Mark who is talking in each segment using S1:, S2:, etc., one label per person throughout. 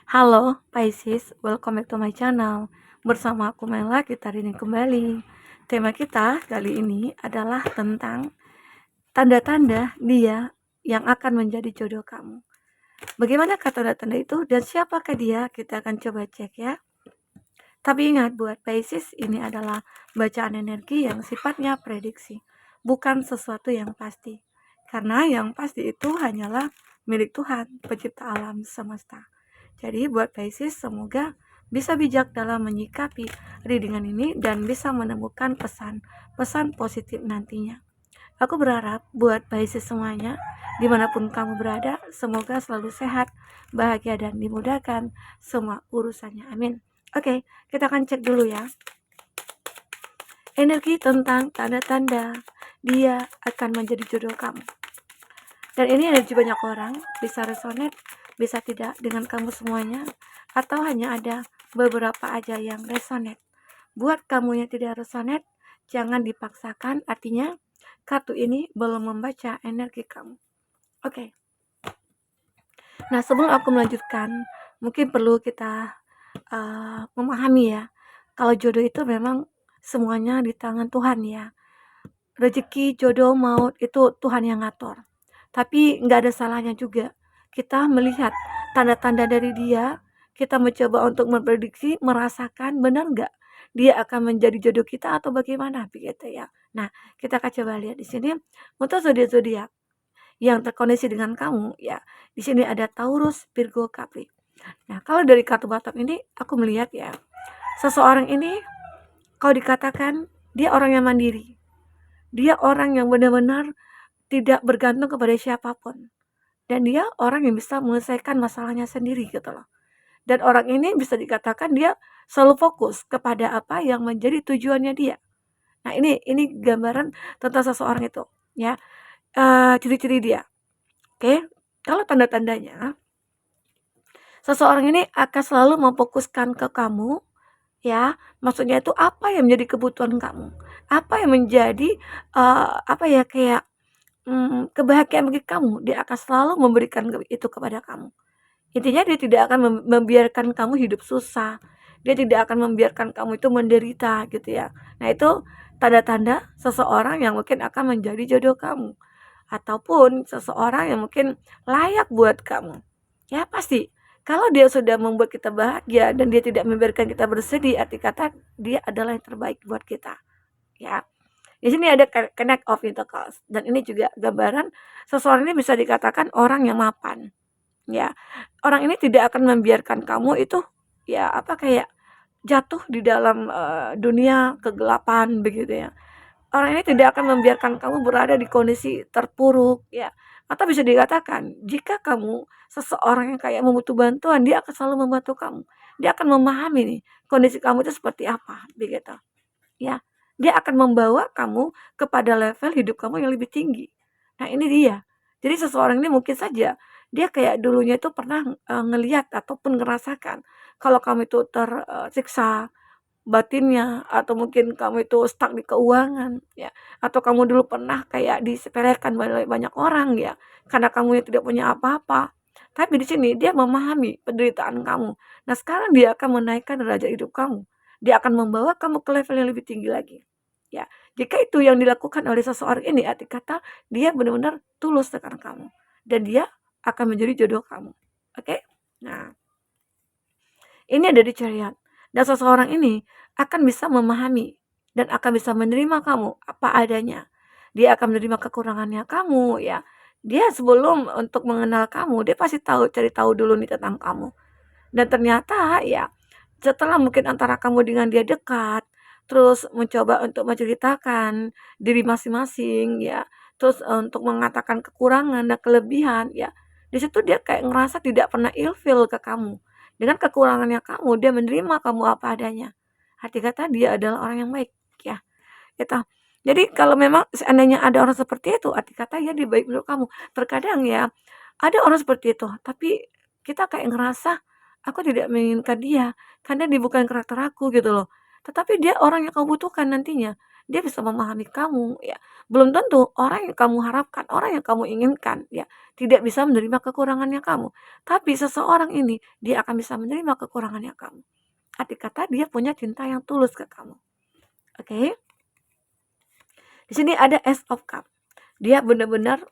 S1: Halo Pisces, welcome back to my channel. Bersama aku Mela, kita hari ini kembali. Tema kita kali ini adalah tentang tanda-tanda dia yang akan menjadi jodoh kamu. Bagaimana tanda-tanda itu dan siapakah dia? Kita akan coba cek ya. Tapi ingat, buat Pisces, ini adalah bacaan energi yang sifatnya prediksi, bukan sesuatu yang pasti. Karena yang pasti itu hanyalah milik Tuhan, pencipta alam semesta. Jadi buat Pisces, semoga bisa bijak dalam menyikapi readingan ini dan bisa menemukan pesan positif nantinya. Aku berharap buat Pisces semuanya, dimanapun kamu berada, semoga selalu sehat, bahagia, dan dimudahkan semua urusannya. Amin. Oke, kita akan cek dulu ya. Energi tentang tanda-tanda dia akan menjadi jodoh kamu. Dan ini energi banyak orang, bisa resonate, bisa tidak dengan kamu semuanya, atau hanya ada beberapa aja yang resonate. Buat kamu yang tidak resonate, jangan dipaksakan, artinya kartu ini belum membaca energi kamu. Oke. Nah, sebelum aku melanjutkan, mungkin perlu kita memahami ya, kalau jodoh itu memang semuanya di tangan Tuhan ya. Rezeki, jodoh, maut itu Tuhan yang ngatur. Tapi nggak ada salahnya juga kita melihat tanda-tanda dari dia, kita mencoba untuk memprediksi, merasakan benar nggak dia akan menjadi jodoh kita atau bagaimana begitu ya. Nah, kita akan coba lihat di sini untuk zodiak-zodiak yang terkoneksi dengan kamu ya. Di sini ada Taurus, Virgo, Capri. Nah, kalau dari kartu Batam ini aku melihat ya, seseorang ini kalau dikatakan dia orang yang mandiri. Dia orang yang benar-benar tidak bergantung kepada siapapun. Dan dia orang yang bisa menyelesaikan masalahnya sendiri gitu loh. Dan orang ini bisa dikatakan dia selalu fokus kepada apa yang menjadi tujuannya dia. Nah, ini gambaran tentang seseorang itu ya. Ciri-ciri dia. Oke. Kalau tanda-tandanya, seseorang ini akan selalu memfokuskan ke kamu ya. Maksudnya itu apa yang menjadi kebutuhan kamu? Apa yang menjadi kayak kebahagiaan bagi kamu, dia akan selalu memberikan itu kepada kamu. Intinya dia tidak akan membiarkan kamu hidup susah, dia tidak akan membiarkan kamu itu menderita gitu ya. Nah, itu tanda-tanda seseorang yang mungkin akan menjadi jodoh kamu, ataupun seseorang yang mungkin layak buat kamu. Ya pasti, kalau dia sudah membuat kita bahagia dan dia tidak membiarkan kita bersedih, arti kata dia adalah yang terbaik buat kita ya. Di sini ada connect of intercourse dan ini juga gambaran seseorang ini bisa dikatakan orang yang mapan. Ya. Orang ini tidak akan membiarkan kamu itu ya kayak jatuh di dalam dunia kegelapan begitu ya. Orang ini tidak akan membiarkan kamu berada di kondisi terpuruk ya. Atau bisa dikatakan jika kamu seseorang yang kayak membutuh bantuan, dia akan selalu membantu kamu. Dia akan memahami nih kondisi kamu itu seperti apa begitu. Ya, dia akan membawa kamu kepada level hidup kamu yang lebih tinggi. Nah, ini dia. Jadi seseorang ini mungkin saja dia kayak dulunya itu pernah ngelihat ataupun ngerasakan kalau kamu itu tersiksa batinnya, atau mungkin kamu itu stuck di keuangan ya, atau kamu dulu pernah kayak disepelekan oleh banyak orang ya, karena kamu yang tidak punya apa-apa. Tapi di sini dia memahami penderitaan kamu. Nah, sekarang dia akan menaikkan derajat hidup kamu. Dia akan membawa kamu ke level yang lebih tinggi lagi. Ya, jika itu yang dilakukan oleh seseorang ini, arti kata dia benar-benar tulus dengan kamu dan dia akan menjadi jodoh kamu. Oke? Nah, ini ada di chariot. Dan seseorang ini akan bisa memahami dan akan bisa menerima kamu apa adanya. Dia akan menerima kekurangannya kamu ya. Dia sebelum untuk mengenal kamu, dia pasti cari tahu dulu nih tentang kamu. Dan ternyata ya setelah mungkin antara kamu dengan dia dekat, terus mencoba untuk menceritakan diri masing-masing ya, terus untuk mengatakan kekurangan dan kelebihan ya. Di situ dia kayak ngerasa tidak pernah ilfil ke kamu. Dengan kekurangannya kamu, dia menerima kamu apa adanya. Arti kata dia adalah orang yang baik ya. Gitu. Jadi kalau memang seandainya ada orang seperti itu, arti kata ya dia baik menurut kamu. Terkadang ya ada orang seperti itu, tapi kita kayak ngerasa aku tidak menginginkan dia karena dia bukan karakter aku gitu loh. Tetapi dia orang yang kamu butuhkan nantinya. dia bisa memahami kamu ya. Belum tentu orang yang kamu harapkan, orang yang kamu inginkan ya, tidak bisa menerima kekurangannya kamu. Tapi seseorang ini dia akan bisa menerima kekurangannya kamu. Arti kata dia punya cinta yang tulus ke kamu. Oke. Di sini ada Ace of Cup. Dia benar-benar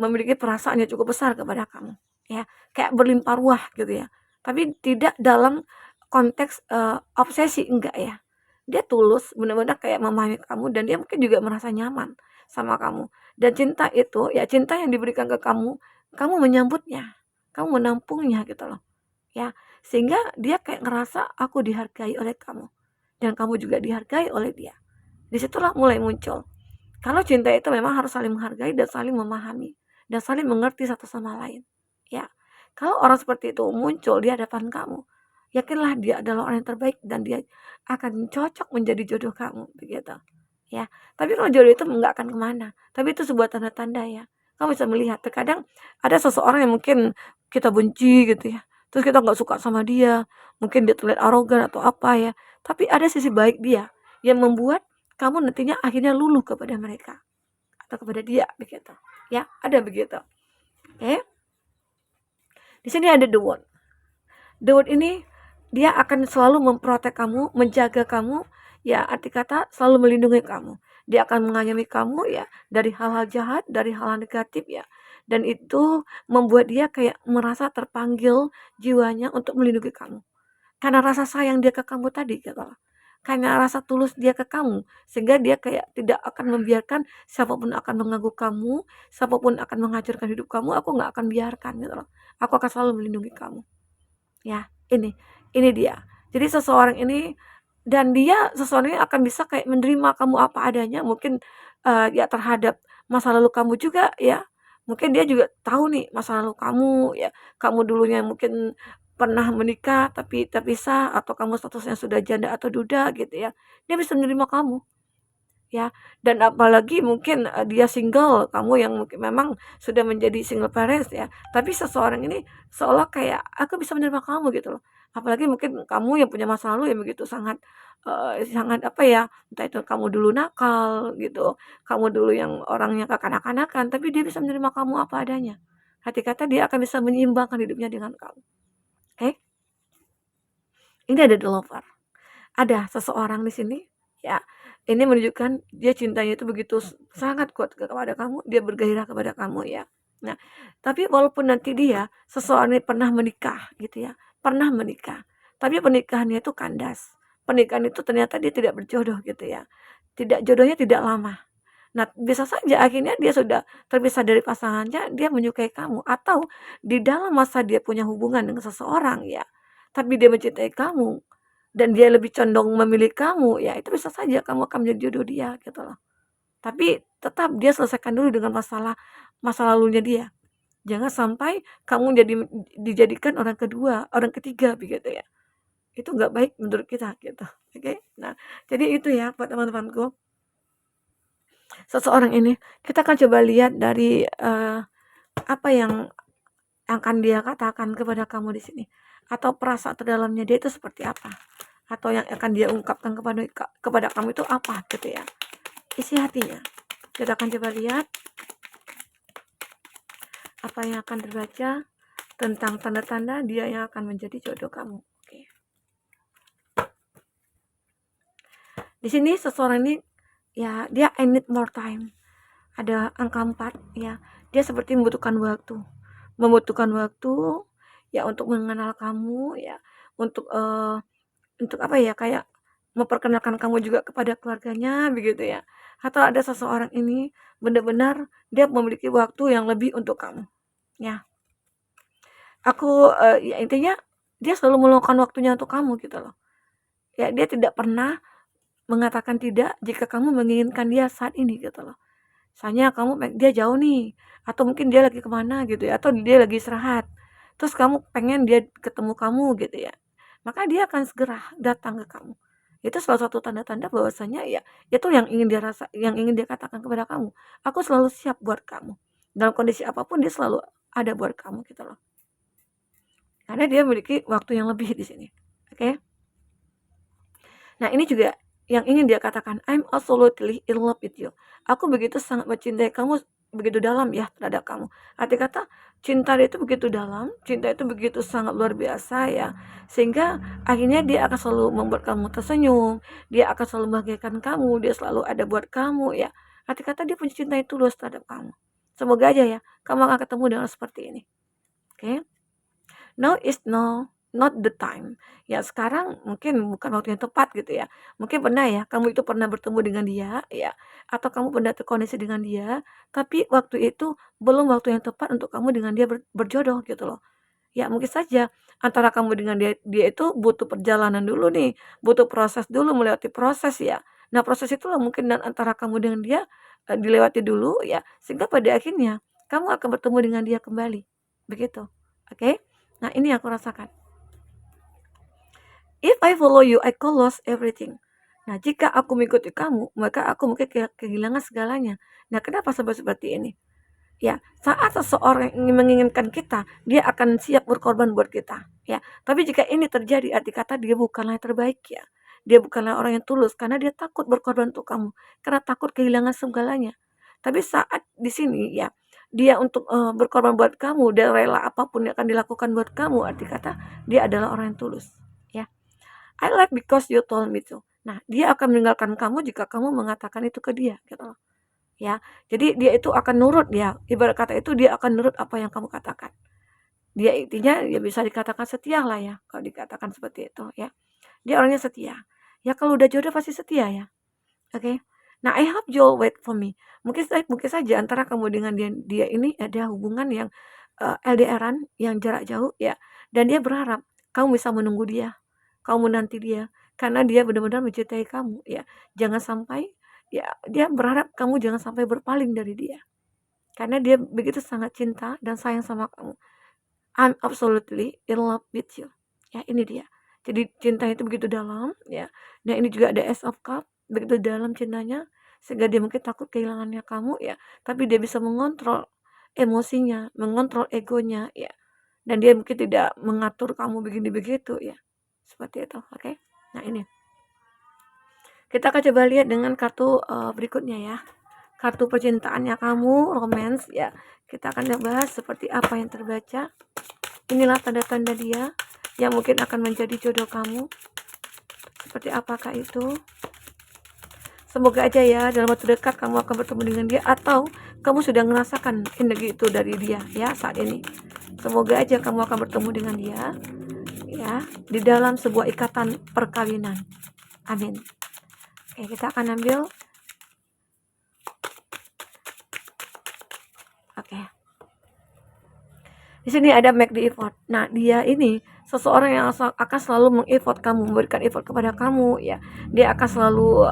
S1: memiliki perasaan yang cukup besar kepada kamu ya, kayak berlimpah ruah gitu ya. Tapi tidak dalam konteks obsesi, enggak ya. Dia tulus, benar-benar kayak memahami kamu dan dia mungkin juga merasa nyaman sama kamu. Dan cinta itu ya cinta yang diberikan ke kamu menyambutnya, kamu menampungnya gitu loh. Ya, sehingga dia kayak ngerasa aku dihargai oleh kamu dan kamu juga dihargai oleh dia. Disitulah mulai muncul. Kalau cinta itu memang harus saling menghargai dan saling memahami dan saling mengerti satu sama lain. Ya, kalau orang seperti itu muncul di hadapan kamu, yakinlah dia adalah orang yang terbaik dan dia akan cocok menjadi jodoh kamu, begitu. Ya, tapi kalau jodoh itu nggak akan kemana. Tapi itu sebuah tanda-tanda ya. Kamu bisa melihat. Terkadang ada seseorang yang mungkin kita benci gitu ya. Terus kita nggak suka sama dia. Mungkin dia terlihat arogan atau apa ya. Tapi ada sisi baik dia yang membuat kamu nantinya akhirnya luluh kepada mereka atau kepada dia begitu. Ya, ada begitu. Oke. Di sini ada the one. The one ini dia akan selalu memprotek kamu, menjaga kamu, ya arti kata selalu melindungi kamu. Dia akan mengayomi kamu ya dari hal-hal jahat, dari hal-hal negatif ya. Dan itu membuat dia kayak merasa terpanggil jiwanya untuk melindungi kamu. Karena rasa sayang dia ke kamu tadi gitu loh. Karena rasa tulus dia ke kamu, sehingga dia kayak tidak akan membiarkan siapapun akan mengganggu kamu, siapapun akan menghancurkan hidup kamu, aku nggak akan biarkan gitu loh. Aku akan selalu melindungi kamu. Ya, ini dia. Jadi seseorang ini dan dia seseorang ini akan bisa kayak menerima kamu apa adanya, mungkin ya terhadap masa lalu kamu juga ya. Mungkin dia juga tahu nih masa lalu kamu ya, kamu dulunya mungkin pernah menikah tapi terpisah atau kamu statusnya sudah janda atau duda gitu ya. Dia bisa menerima kamu ya, dan apalagi mungkin dia single, kamu yang mungkin memang sudah menjadi single parents ya, tapi seseorang ini seolah kayak aku bisa menerima kamu gitu loh. Apalagi mungkin kamu yang punya masa lalu yang begitu sangat sangat apa ya, entah itu kamu dulu nakal gitu, kamu dulu yang orangnya kekanak-kanakan, tapi dia bisa menerima kamu apa adanya. Hati kata dia akan bisa menyeimbangkan hidupnya dengan kamu. Oke. Ini ada the lover. Ada seseorang di sini ya, ini menunjukkan dia cintanya itu begitu sangat kuat kepada kamu, dia bergairah kepada kamu ya. Nah, tapi walaupun nanti dia seseorang ini pernah menikah gitu ya, pernah menikah, tapi pernikahannya itu kandas. Pernikahan itu ternyata dia tidak berjodoh gitu ya. Tidak jodohnya tidak lama. Nah, bisa saja akhirnya dia sudah terpisah dari pasangannya, dia menyukai kamu atau di dalam masa dia punya hubungan dengan seseorang ya, tapi dia mencintai kamu dan dia lebih condong memilih kamu, ya itu bisa saja kamu akan menjadi jodoh dia gitu loh. Tapi tetap dia selesaikan dulu dengan masa lalunya dia. Jangan sampai kamu dijadikan orang kedua, orang ketiga begitu ya. Itu nggak baik menurut kita gitu. Oke. Nah, jadi itu ya buat teman-temanku. Seseorang ini kita akan coba lihat dari apa yang akan dia katakan kepada kamu di sini atau perasaan terdalamnya dia itu seperti apa atau yang akan dia ungkapkan kepada kamu itu apa gitu ya, isi hatinya. Kita akan coba lihat apa yang akan terbaca tentang tanda-tanda dia yang akan menjadi jodoh kamu. Oke. Di sini seseorang ini ya dia I need more time, ada angka 4 ya, dia seperti membutuhkan waktu ya untuk mengenal kamu ya, untuk apa ya, kayak memperkenalkan kamu juga kepada keluarganya begitu ya. Atau ada seseorang ini benar-benar dia memiliki waktu yang lebih untuk kamu. Ya. Ya intinya dia selalu meluangkan waktunya untuk kamu gitu loh. Ya dia tidak pernah mengatakan tidak jika kamu menginginkan dia saat ini gitu loh. Misalnya dia jauh nih, atau mungkin dia lagi kemana gitu ya, atau dia lagi istirahat. Terus kamu pengen dia ketemu kamu gitu ya. Maka dia akan segera datang ke kamu. Itu salah satu tanda-tanda bahwasanya ya itu yang ingin dia katakan kepada kamu. Aku selalu siap buat kamu. Dalam kondisi apapun dia selalu ada buat kamu gitu loh. Karena dia memiliki waktu yang lebih di sini. Oke. Nah, ini juga yang ingin dia katakan, I'm absolutely in love with you. Aku begitu sangat mencintai kamu, begitu dalam ya terhadap kamu. Arti kata cinta dia itu begitu dalam, cinta itu begitu sangat luar biasa ya, sehingga akhirnya dia akan selalu membuat kamu tersenyum, dia akan selalu membahagiakan kamu, dia selalu ada buat kamu ya. Arti kata dia punya cinta yang tulus terhadap kamu. Semoga aja ya kamu akan ketemu dengan seperti ini. Oke? Now is not the time. Ya sekarang mungkin bukan waktu yang tepat gitu ya. Mungkin pernah ya, kamu itu pernah bertemu dengan dia ya, atau kamu pernah terkoneksi dengan dia, tapi waktu itu belum waktu yang tepat untuk kamu dengan dia berjodoh gitu loh. Ya mungkin saja antara kamu dengan dia dia itu butuh perjalanan dulu nih, butuh proses dulu, melewati proses ya. Nah proses itulah mungkin dan antara kamu dengan dia dilewati dulu ya, sehingga pada akhirnya kamu akan bertemu dengan dia kembali. Begitu. Oke? Nah, ini aku rasakan. If I follow you, I can lose everything. Nah, jika aku mengikuti kamu, maka aku mungkin kehilangan segalanya. Nah, kenapa seperti ini? Ya, saat seseorang ingin menginginkan kita, dia akan siap berkorban buat kita. Ya, tapi jika ini terjadi, arti kata dia bukanlah yang terbaik ya. Dia bukanlah orang yang tulus karena dia takut berkorban untuk kamu, karena takut kehilangan segalanya. Tapi saat di sini ya, dia untuk berkorban buat kamu, dia rela apapun yang akan dilakukan buat kamu, arti kata dia adalah orang yang tulus. Ya, I like because you told me to. Nah, dia akan meninggalkan kamu jika kamu mengatakan itu ke dia, gitu loh. Ya, jadi dia itu akan nurut ya. Ibarat kata itu dia akan nurut apa yang kamu katakan. Dia intinya ya bisa dikatakan setia lah ya, kalau dikatakan seperti itu ya. Dia orangnya setia. Ya kalau udah jodoh pasti setia ya. Oke. Nah, I hope you'll wait for me. Mungkin saja antara kamu dengan dia ini ada hubungan yang LDRan, yang jarak jauh ya. Dan dia berharap kamu bisa menunggu dia, kamu menanti dia, karena dia benar-benar mencintai kamu ya. Jangan sampai ya dia berharap kamu jangan sampai berpaling dari dia. Karena dia begitu sangat cinta dan sayang sama kamu. I'm absolutely in love with you. Ya, ini dia. Jadi cinta itu begitu dalam ya. Nah, ini juga ada Ace of Cup, begitu dalam cintanya sehingga dia mungkin takut kehilangannya kamu ya, tapi dia bisa mengontrol emosinya, mengontrol egonya ya. Dan dia mungkin tidak mengatur kamu begini begitu ya. Seperti itu, oke? Nah, ini. Kita akan coba lihat dengan kartu berikutnya ya. Kartu percintaannya kamu, romance ya. Kita akan bahas seperti apa yang terbaca. Inilah tanda-tanda dia yang mungkin akan menjadi jodoh kamu. Seperti apakah itu? Semoga aja ya dalam waktu dekat kamu akan bertemu dengan dia, atau kamu sudah merasakan energi itu dari dia ya saat ini. Semoga aja kamu akan bertemu dengan dia ya di dalam sebuah ikatan perkawinan. Amin. Oke, kita akan ambil. Oke. Di sini ada make the effort. Nah, dia ini seseorang yang akan selalu meng-effort kamu, memberikan effort kepada kamu ya. Dia akan selalu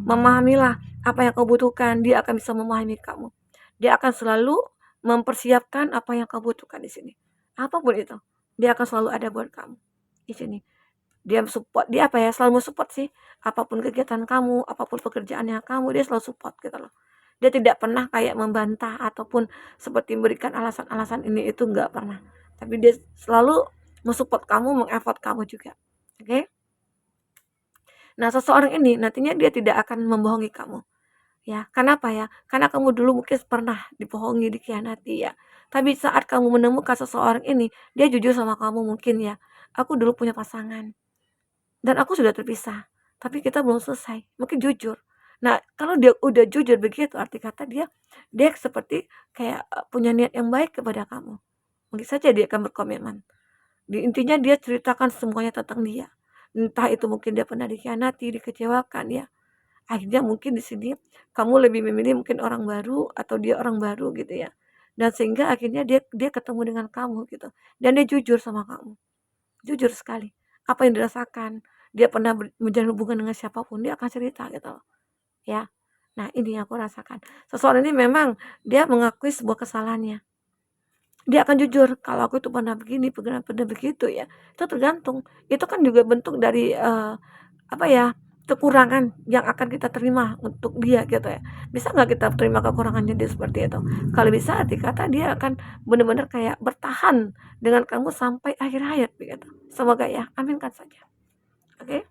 S1: memahamilah apa yang kau butuhkan, dia akan bisa memahami kamu. Dia akan selalu mempersiapkan apa yang kau butuhkan di sini. Apapun itu, dia akan selalu ada buat kamu di sini. Dia support, dia selalu support sih. Apapun kegiatan kamu, apapun pekerjaannya kamu, dia selalu support gitu loh. Dia tidak pernah kayak membantah ataupun seperti memberikan alasan-alasan ini itu, enggak pernah. Tapi dia selalu mensupport kamu, mengeffort kamu juga. Oke? Nah, seseorang ini nantinya dia tidak akan membohongi kamu. Ya, kenapa ya? Karena kamu dulu mungkin pernah dibohongi, dikhianati ya. Tapi saat kamu menemukan seseorang ini, dia jujur sama kamu mungkin ya. Aku dulu punya pasangan dan aku sudah terpisah, tapi kita belum selesai. Mungkin jujur. Nah, kalau dia udah jujur begitu, arti kata dia seperti kayak punya niat yang baik kepada kamu. Mungkin saja dia akan berkomitmen. Intinya dia ceritakan semuanya tentang dia. Entah itu mungkin dia pernah dikhianati, dikecewakan ya. Akhirnya mungkin di sini kamu lebih memilih mungkin orang baru atau dia orang baru gitu ya. Dan sehingga akhirnya dia ketemu dengan kamu gitu. Dan dia jujur sama kamu. Jujur sekali. Apa yang dirasakan, dia pernah menjalin hubungan dengan siapapun, dia akan cerita gitu loh. Ya. Nah, ini yang aku rasakan. Seseorang ini memang dia mengakui sebuah kesalahannya. Dia akan jujur, kalau aku itu pernah begini, pernah begitu ya. Itu tergantung. Itu kan juga bentuk dari kekurangan yang akan kita terima untuk dia gitu ya. Bisa nggak kita terima kekurangannya dia seperti itu? Kalau bisa, arti kata dia akan benar-benar kayak bertahan dengan kamu sampai akhir hayat begitu. Semoga ya, aminkan saja. Oke?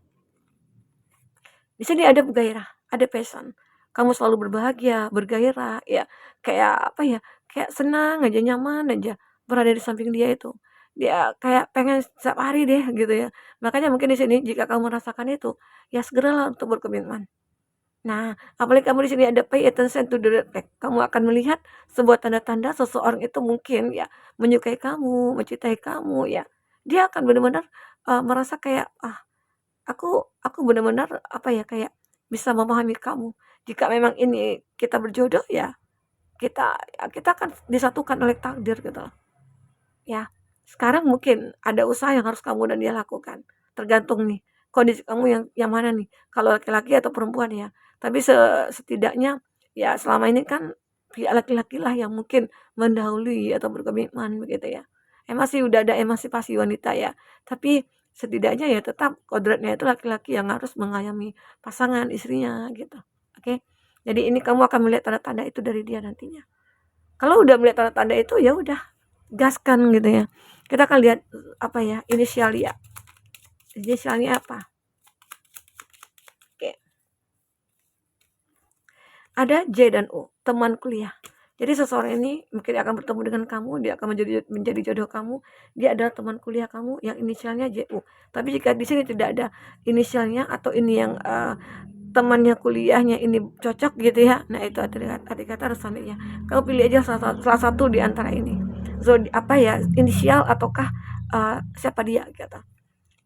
S1: Di sini ada gairah, ada passion. Kamu selalu berbahagia, bergairah, ya kayak apa ya, kayak senang aja, nyaman aja berada di samping dia itu. Dia kayak pengen setiap hari deh gitu ya. Makanya mungkin di sini jika kamu merasakan itu, ya segeralah untuk berkomitmen. Nah, apalagi kamu di sini ada pay attention to the red flag. Kamu akan melihat sebuah tanda-tanda seseorang itu mungkin ya menyukai kamu, mencintai kamu ya. Dia akan benar-benar merasa kayak, "Ah, aku benar-benar apa ya, kayak bisa memahami kamu. Jika memang ini kita berjodoh ya kita akan disatukan oleh takdir," gitu loh. Ya, sekarang mungkin ada usaha yang harus kamu dan dia lakukan. Tergantung nih, kondisi kamu yang mana nih, kalau laki-laki atau perempuan ya. Tapi setidaknya ya selama ini kan pihak laki-laki lah yang mungkin mendahului atau berkomitmen begitu ya. Emang sih udah ada emansipasi wanita ya, tapi setidaknya ya tetap kodratnya itu laki-laki yang harus mengayomi pasangan istrinya gitu. Oke. Jadi ini kamu akan melihat tanda-tanda itu dari dia nantinya. Kalau udah melihat tanda-tanda itu ya udah gaskan gitu ya. Kita akan lihat apa ya, inisialia. Inisialnya apa? Oke. Ada J dan U, teman kuliah. Jadi seseorang ini mungkin akan bertemu dengan kamu, dia akan menjadi jodoh kamu. Dia adalah teman kuliah kamu yang inisialnya JU. Tapi jika di sini tidak ada inisialnya atau ini yang temannya kuliahnya ini cocok gitu ya. Nah, itu arti kata selanjutnya. Kamu pilih aja salah satu di antara ini. Apa ya, inisial ataukah siapa dia gitu.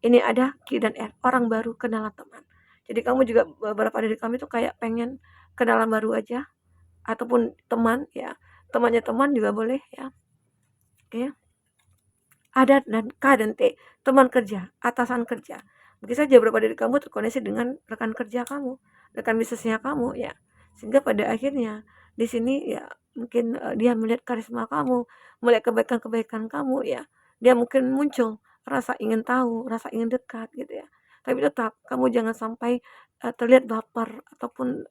S1: Ini ada Q dan R, orang baru kenalan teman. Jadi kamu juga beberapa dari kami tuh kayak pengen kenalan baru aja ataupun teman ya. Temannya teman juga boleh ya. Oke. Ada dan K dan T, teman kerja, atasan kerja. Mungkin saja beberapa dari kamu terkoneksi dengan rekan kerja kamu, rekan bisnisnya kamu ya. Sehingga pada akhirnya di sini ya mungkin dia melihat karisma kamu, melihat kebaikan-kebaikan kamu ya. Dia mungkin muncul rasa ingin tahu, rasa ingin dekat gitu ya. Tapi tetap kamu jangan sampai terlihat baper ataupun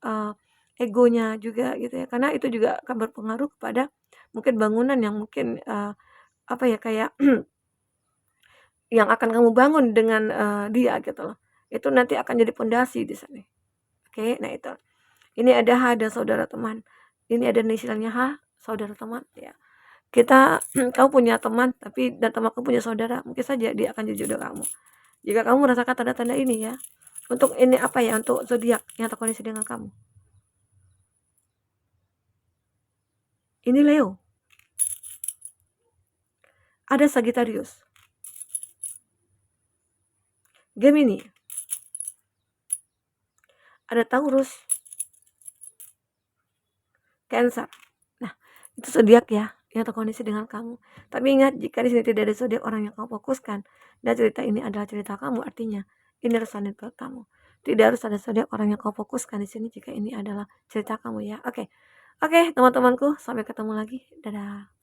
S1: egonya juga gitu ya. Karena itu juga akan berpengaruh kepada mungkin bangunan yang mungkin apa ya kayak yang akan kamu bangun dengan dia gitu loh. Itu nanti akan jadi pondasi di sini. Oke, nah itu. Ini ada H dan saudara teman. Ini ada inisialnya H, saudara teman ya. Kita kamu punya teman tapi dan teman kamu punya saudara, mungkin saja dia akan jadi jodoh kamu. Jika kamu merasakan tanda-tanda ini ya. Untuk ini apa ya? Untuk zodiak yang terkoneksi dengan kamu. Ini Leo. Ada Sagittarius. Gemini. Ada Taurus. Cancer. Nah, itu zodiak ya yang terkoneksi dengan kamu. Tapi ingat, jika di sini tidak ada zodiak orang yang kamu fokuskan dan cerita ini adalah cerita kamu, artinya ini resonate buat kamu. Tidak harus ada zodiak orang yang kamu fokuskan di sini jika ini adalah cerita kamu ya. Oke. Oke, teman-temanku, sampai ketemu lagi. Dadah.